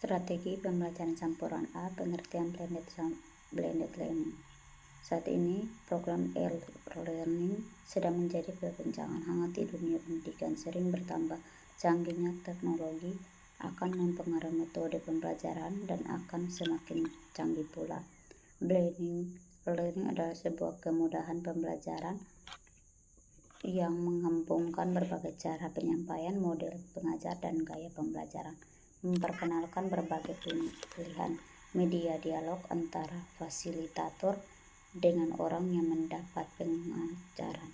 Strategi pembelajaran campuran A, pengertian blended learning. Saat ini, program e-learning sedang menjadi perbincangan hangat di dunia pendidikan. Sering bertambah canggihnya teknologi akan mempengaruhi metode pembelajaran dan akan semakin canggih pula. Blended learning adalah sebuah kemudahan pembelajaran yang menggabungkan berbagai cara penyampaian, model pengajar, dan gaya pembelajaran, memperkenalkan berbagai pilihan media dialog antara fasilitator dengan orang yang mendapat pengajaran.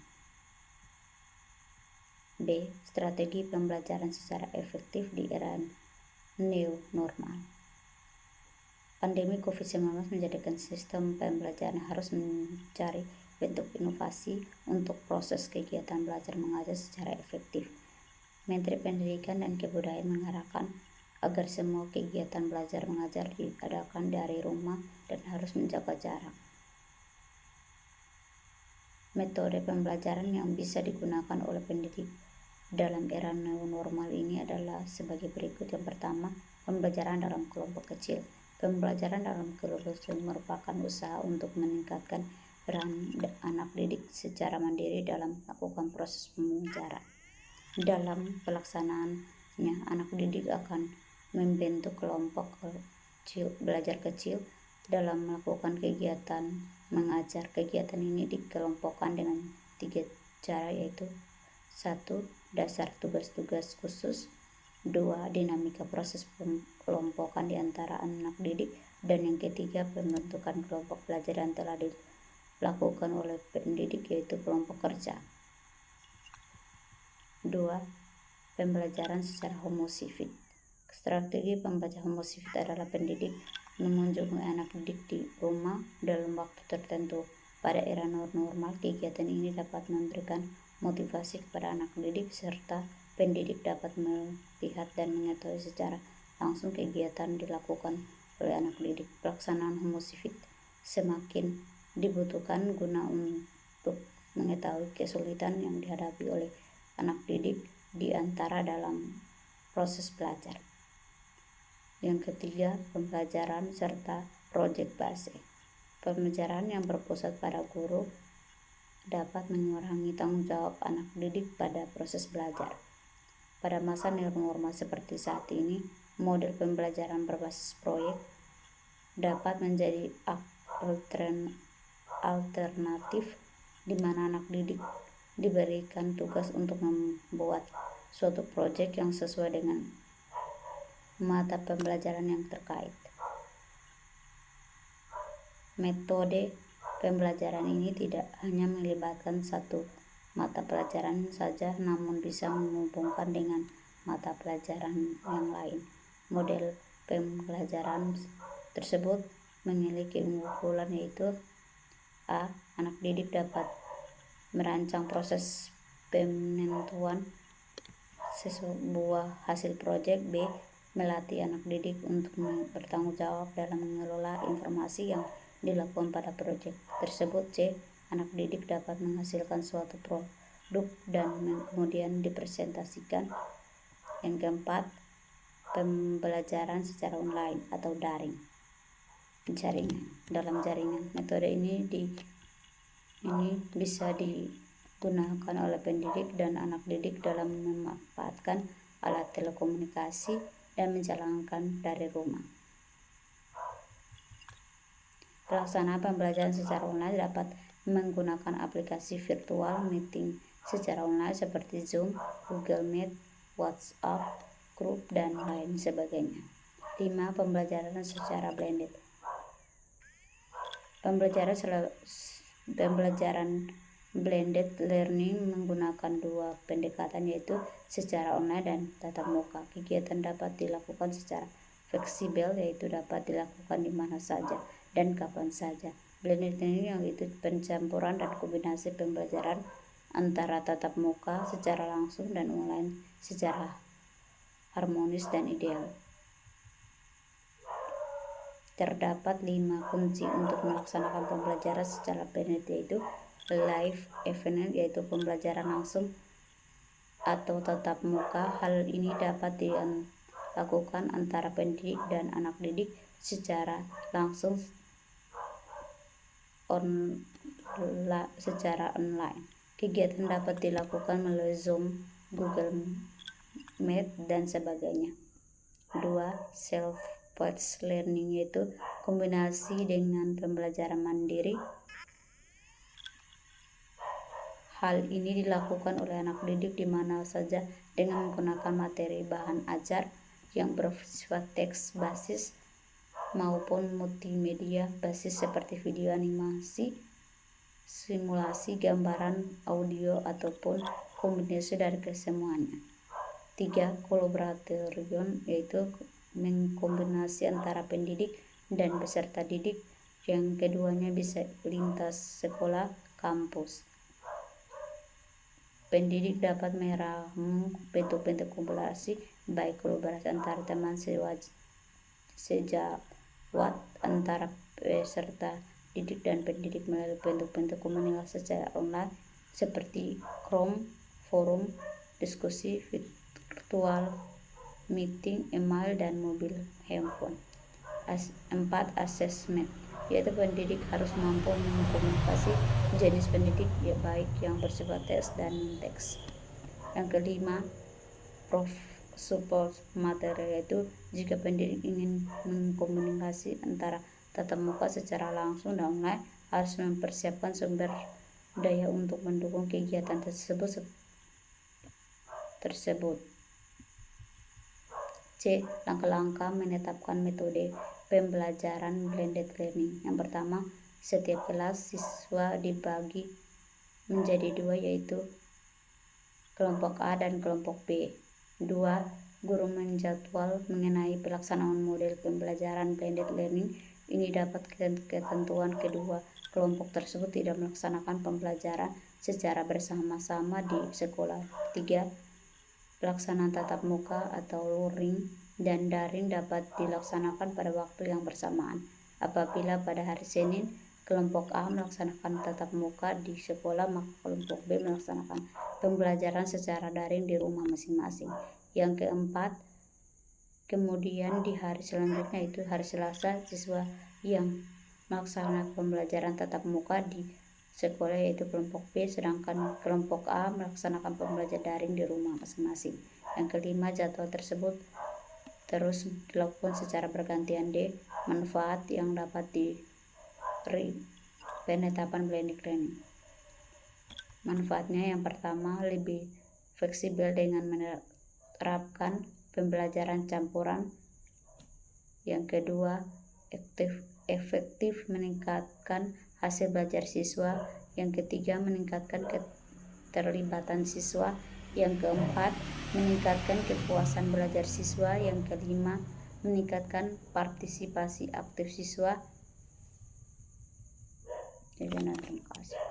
B. Strategi pembelajaran secara efektif di era new normal. Pandemi COVID-19 menjadikan sistem pembelajaran harus mencari bentuk inovasi untuk proses kegiatan belajar mengajar secara efektif. Menteri Pendidikan dan Kebudayaan mengarahkan agar semua kegiatan belajar mengajar diadakan dari rumah dan harus menjaga jarak. Metode pembelajaran yang bisa digunakan oleh pendidik dalam era new normal ini adalah sebagai berikut. Yang pertama, pembelajaran dalam kelompok kecil. Pembelajaran dalam kelompok kecil merupakan usaha untuk meningkatkan peran anak didik secara mandiri dalam melakukan proses pembelajaran. Dalam pelaksanaannya, anak didik akan membentuk kelompok belajar kecil dalam melakukan kegiatan mengajar. Kegiatan ini dikelompokkan dengan 3 cara, yaitu 1. Dasar tugas-tugas khusus. 2. Dinamika proses pengelompokan di antara anak didik. Dan yang ketiga, pembentukan kelompok belajar yang telah dilakukan oleh pendidik, yaitu kelompok kerja. 2. Pembelajaran secara homosifik. Strategi pembelajaran homosifik adalah pendidik mengunjungi anak didik di rumah dalam waktu tertentu. Pada era normal, kegiatan ini dapat memberikan motivasi kepada anak didik serta pendidik dapat melihat dan mengetahui secara langsung kegiatan dilakukan oleh anak didik. Pelaksanaan homosifik semakin dibutuhkan guna untuk mengetahui kesulitan yang dihadapi oleh anak didik di antara dalam proses belajar. Yang ketiga, pembelajaran serta proyek base. Pembelajaran yang berpusat pada guru dapat mengurangi tanggung jawab anak didik pada proses belajar. Pada masa new normal seperti saat ini, model pembelajaran berbasis proyek dapat menjadi alternatif di mana anak didik diberikan tugas untuk membuat suatu proyek yang sesuai dengan mata pembelajaran yang terkait. Metode pembelajaran ini tidak hanya melibatkan satu mata pelajaran saja, namun bisa menghubungkan dengan mata pelajaran yang lain. Model pembelajaran tersebut memiliki keunggulan, yaitu A. Anak didik dapat merancang proses penentuan sebuah hasil proyek. B. Melatih anak didik untuk bertanggung jawab dalam mengelola informasi yang dilakukan pada proyek tersebut. C. Anak didik dapat menghasilkan suatu produk dan kemudian dipresentasikan. Yang keempat, pembelajaran secara online atau daring. Dalam jaringan. Metode ini bisa digunakan oleh pendidik dan anak didik dalam memanfaatkan alat telekomunikasi dan menjalankan dari rumah. Pelaksanaan pembelajaran secara online dapat menggunakan aplikasi virtual meeting secara online seperti Zoom, Google Meet, WhatsApp Group, dan lain sebagainya. 5. Pembelajaran secara blended. Pembelajaran blended learning menggunakan 2 pendekatan, yaitu secara online dan tatap muka. Kegiatan dapat dilakukan secara fleksibel, yaitu dapat dilakukan di mana saja dan kapan saja. Blended learning yaitu pencampuran dan kombinasi pembelajaran antara tatap muka secara langsung dan online secara harmonis dan ideal. Terdapat 5 kunci untuk melaksanakan pembelajaran secara blended, yaitu live event, yaitu pembelajaran langsung atau tatap muka. Hal ini dapat dilakukan antara pendidik dan anak didik secara langsung secara online. Kegiatan dapat dilakukan melalui Zoom, Google Meet, dan sebagainya. 2. Self-paced learning, yaitu kombinasi dengan pembelajaran mandiri. Hal ini dilakukan oleh anak didik di mana saja dengan menggunakan materi bahan ajar yang bersifat teks basis maupun multimedia basis seperti video animasi, simulasi gambaran, audio, ataupun kombinasi dari kesemuanya. 3. Kolaboratorium, yaitu mengkombinasi antara pendidik dan peserta didik yang keduanya bisa lintas sekolah kampus. Pendidik dapat meramu bentuk-bentuk kolaborasi, baik kolaborasi antara teman sejawat, antara peserta didik dan pendidik melalui bentuk-bentuk komunikasi secara online seperti Chrome, forum, diskusi, virtual meeting, email, dan mobil handphone. 4. Assessment, yaitu pendidik harus mampu mengkomunikasi jenis pendidik baik yang bersifat teks dan non-teks. Yang kelima, support material, yaitu jika pendidik ingin mengkomunikasi antara tatap muka secara langsung dan online, harus mempersiapkan sumber daya untuk mendukung kegiatan tersebut. C. Langkah-langkah menetapkan metode pembelajaran blended learning. Yang pertama, setiap kelas siswa dibagi menjadi 2, yaitu kelompok A dan kelompok B. 2. Guru menjadwal mengenai pelaksanaan model pembelajaran blended learning. Ini dapat ketentuan kedua kelompok tersebut tidak melaksanakan pembelajaran secara bersama-sama di sekolah. 3. Pelaksanaan tatap muka atau luring dan daring dapat dilaksanakan pada waktu yang bersamaan. Apabila pada hari Senin kelompok A melaksanakan tatap muka di sekolah, maka kelompok B melaksanakan pembelajaran secara daring di rumah masing-masing. Yang keempat, kemudian di hari selanjutnya, yaitu hari Selasa, siswa yang melaksanakan pembelajaran tatap muka di sekolah yaitu kelompok B, sedangkan kelompok A melaksanakan pembelajaran daring di rumah masing-masing. Yang kelima, jadwal tersebut terus dilakukan secara bergantian. D. Manfaat yang dapat diberi penetapan blended learning. Manfaatnya yang pertama, lebih fleksibel dengan menerapkan pembelajaran campuran. Yang kedua, efektif meningkatkan hasil belajar siswa. Yang ketiga, meningkatkan keterlibatan siswa. Yang keempat, meningkatkan kepuasan belajar siswa. Yang kelima, meningkatkan partisipasi aktif siswa. Terima kasih.